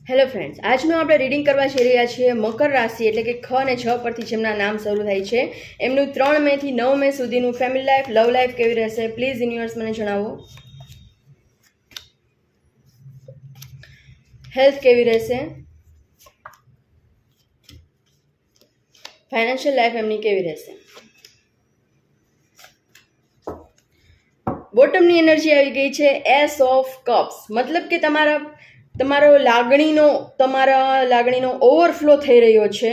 Hello friends, આજનું આપણે reading કરવા જઈ રહ્યા છીએ મકર રાશિ એટલે કે ખ અને છ પરથી જેમના નામ શરૂ થાય છે એમનું 3 મે થી 9 મે સુધીનું ફેમિલી લાઈફ, લવ લાઈફ કેવી રહેશે પ્લીઝ યુનિવર્સ મને જણાવો. હેલ્થ કેવી રહેશે, ફાઇનાન્શિયલ લાઈફ એમની કેવી રહેશે. બોટમની એનર્જી આવી ગઈ છે એસ ઓફ કપ્સ, મતલબ કે તમારો લાગણીનો ઓવરફ્લો થઈ રહ્યો છે.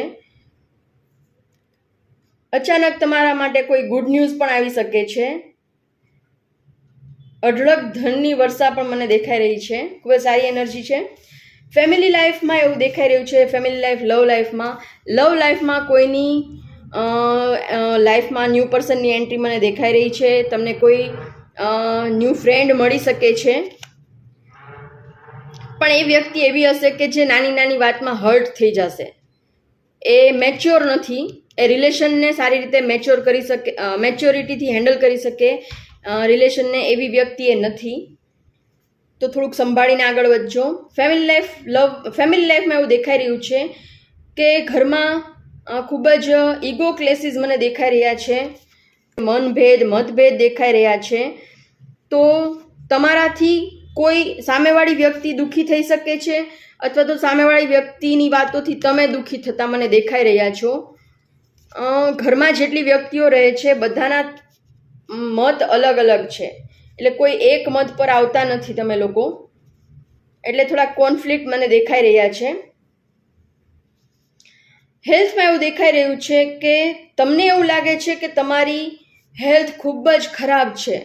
અચાનક તમારા માટે કોઈ ગુડ ન્યૂઝ પણ આવી શકે છે. અઢળક ધનની વર્ષા પણ મને દેખાઈ રહી છે, ખૂબ જ સારી એનર્જી છે. ફેમિલી લાઈફમાં એવું દેખાઈ રહ્યું છે, ફેમિલી લાઈફ, લવ લાઈફમાં કોઈની લાઈફમાં ન્યૂ પર્સનની એન્ટ્રી મને દેખાઈ રહી છે. તમને કોઈ ન્યૂ ફ્રેન્ડ મળી શકે છે, પણ એ વ્યક્તિ એવી હશે કે જે નાની નાની વાતમાં હર્ટ થઈ જશે. એ મેચ્યોર નથી, એ રિલેશનને સારી રીતે મેચ્યોરિટીથી હેન્ડલ કરી શકે રિલેશનને, એવી વ્યક્તિ એ નથી. તો થોડુંક સંભાળીને આગળ વધજો. ફેમિલી લાઈફમાં એવું દેખાઈ રહ્યું છે કે ઘરમાં ખૂબ જ ઈગો ક્લેસીસ મને દેખાઈ રહ્યા છે, મતભેદ દેખાઈ રહ્યા છે. તો તમારાથી કોઈ સામેવાળી વ્યક્તિ દુઃખી થઈ શકે છે, અથવા તો સામેવાળી વ્યક્તિની વાતોથી તમે દુઃખી થતા મને દેખાઈ રહ્યા છો. ઘરમાં જેટલી વ્યક્તિઓ રહે છે બધાના મત અલગ અલગ છે, એટલે કોઈ એક મત પર આવતા નથી તમે લોકો, એટલે થોડા કોન્ફ્લિક્ટ મને દેખાઈ રહ્યા છે. હેલ્થમાં એવું દેખાઈ રહ્યું છે કે તમને એવું લાગે છે કે તમારી હેલ્થ ખૂબ જ ખરાબ છે,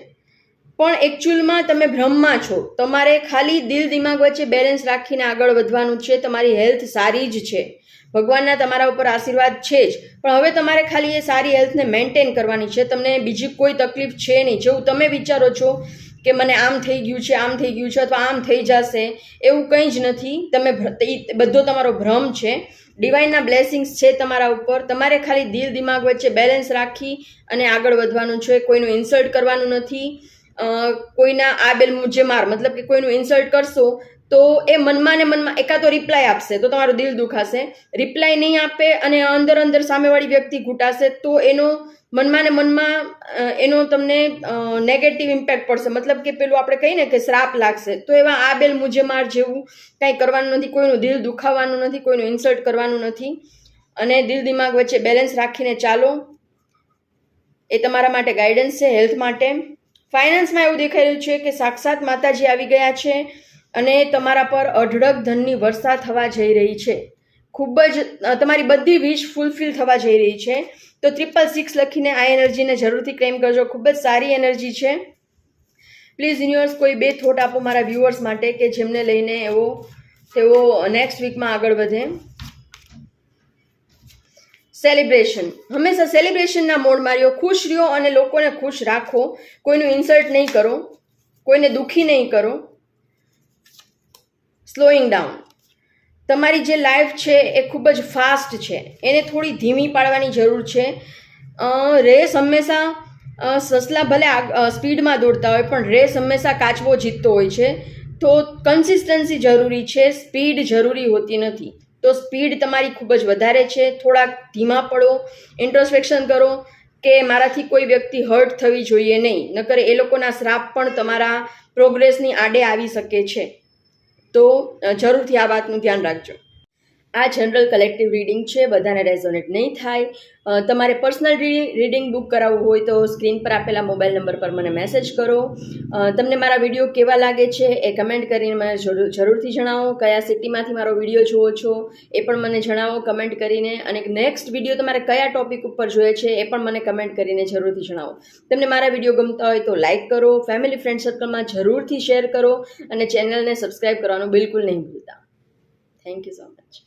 પણ એકચ્યુઅલમાં તમે ભ્રમમાં છો. તમારે ખાલી દિલ દિમાગ વચ્ચે બેલેન્સ રાખીને આગળ વધવાનું છે. તમારી હેલ્થ સારી જ છે, ભગવાનના તમારા ઉપર આશીર્વાદ છે જ, પણ હવે તમારે ખાલી એ સારી હેલ્થને મેન્ટેન કરવાની છે. તમને બીજી કોઈ તકલીફ છે નહીં. જેવું તમે વિચારો છો કે મને આમ થઈ ગયું છે અથવા આમ થઈ જશે, એવું કંઈ જ નથી. બધો તમારો ભ્રમ છે. ડિવાઇનના બ્લેસિંગ્સ છે તમારા ઉપર. તમારે ખાલી દિલ દિમાગ વચ્ચે બેલેન્સ રાખી અને આગળ વધવાનું છે. કોઈનું ઇન્સલ્ટ કરવાનું નથી. કોઈના આ બેલ મુજે માર, મતલબ કે કોઈનું ઇન્સલ્ટ કરશો તો એ મનમાં ને મનમાં એકાદ તો રિપ્લાય આપશે તો તમારું દિલ દુખાશે. રિપ્લાય નહીં આપે અને અંદર સામેવાળી વ્યક્તિ ઘૂંટાશે તો એનો મનમાં ને મનમાં એનો તમને નેગેટિવ ઇમ્પેક્ટ પડશે. મતલબ કે પેલું આપણે કહીએ ને કે શ્રાપ લાગશે. તો એવા આ બેલ મુજે માર જેવું કાંઈ કરવાનું નથી. કોઈનું દિલ દુખાવવાનું નથી, કોઈનું ઇન્સલ્ટ કરવાનું નથી, અને દિલ દિમાગ વચ્ચે બેલેન્સ રાખીને ચાલો. એ તમારા માટે ગાઈડન્સ છે હેલ્થ માટે. ફાઇનાન્સમાં એવું દેખાઈ રહ્યું છે કે સાક્ષાત માતાજી આવી ગયા છે અને તમારા પર અઢળક ધનની વર્ષા થવા જઈ રહી છે. ખૂબ જ તમારી બધી વિશ ફૂલફિલ થવા જઈ રહી છે. તો 666 લખીને આ એનર્જીને જરૂરથી ક્લેમ કરજો. ખૂબ જ સારી એનર્જી છે. પ્લીઝ યુનિવર્સ કોઈ 2 થોટ આપો મારા વ્યુઅર્સ માટે કે જેમને લઈને તેઓ નેક્સ્ટ વીકમાં આગળ વધે. સેલિબ્રેશન, હંમેશા સેલિબ્રેશનના મોડમાં રહ્યો, ખુશ રહ્યો અને લોકોને ખુશ રાખો. કોઈનું ઇન્સલ્ટ નહીં કરો, કોઈને દુઃખી નહીં કરો. સ્લોઈંગ ડાઉન, તમારી જે લાઈફ છે એ ખૂબ જ ફાસ્ટ છે, એને થોડી ધીમી પાડવાની જરૂર છે. રેસ હંમેશા સસલા ભલે સ્પીડમાં દોડતા હોય, પણ રેસ હંમેશા કાચબો જીતતો હોય છે. તો કન્સિસ્ટન્સી જરૂરી છે, સ્પીડ જરૂરી હોતી નથી. તો સ્પીડ તમારી ખૂબ જ વધારે છે. થોડાક ધીમા પડો, ઇન્ટ્રોસ્પેક્શન કરો કે મારાથી કોઈ વ્યક્તિ હર્ટ થવી જોઈએ નહીં, નકર એ લોકોના શ્રાપ પણ તમારા પ્રોગ્રેસની આડે આવી શકે છે. તો જરૂરથી આ વાતનું ધ્યાન રાખજો. આ જનરલ કલેક્ટિવ રીડિંગ છે, બધાને રેઝોનેટ નહીં થાય. તમારે પર્સનલ રીડિંગ બુક કરાવવું હોય તો સ્ક્રીન પર આપેલા મોબાઈલ નંબર પર મને મેસેજ કરો. તમને મારા વિડીયો કેવા લાગે છે એ કમેન્ટ કરીને મને જરૂરથી જણાવો. કયા સિટીમાંથી મારો વિડીયો જુઓ છો એ પણ મને જણાવો કમેન્ટ કરીને. અને નેક્સ્ટ વિડીયો તમારે કયા ટોપિક ઉપર જોઈએ છે એ પણ મને કમેન્ટ કરીને જરૂરથી જણાવો. તમને મારા વિડીયો ગમતા હોય તો લાઇક કરો, ફેમિલી ફ્રેન્ડ સર્કલમાં જરૂરથી શેર કરો અને ચેનલને સબસ્ક્રાઈબ કરવાનું બિલકુલ નહીં ભૂલતા. Thank you so much.